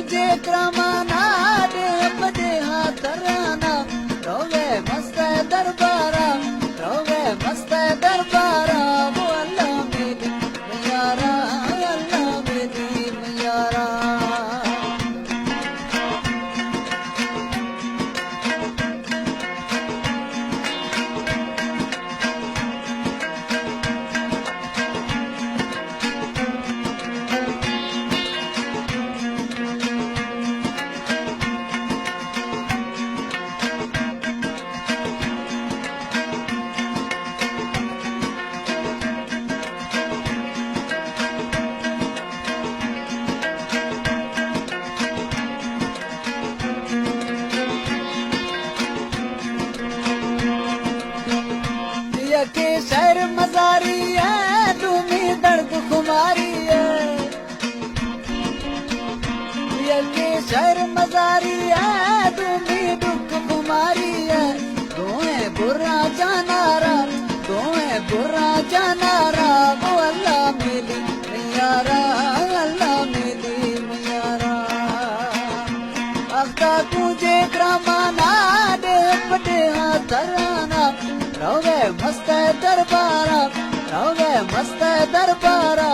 तुझे क्रमाना दे बदे हाथराना रोवे मस्त दरबारा रोवे मस्त दरबारा वो अल्लाह मेरी मैयारा अल्लाह मेरी मैयारा के शहर मजारी है तुम्हें दर्द खुमारी है के शहर मजारी है तुम्हें दुख खुमारी है तुम्हें बुरा जानारा तुम्हें बुरा जानारा वो अल्लाह मिली मैयारा अल्लाह मिली मैयारा अफ्ता तुझे क्रमाना दे बटे हाथराना रोवे मस्त दरबारा रोवे मस्त दरबारा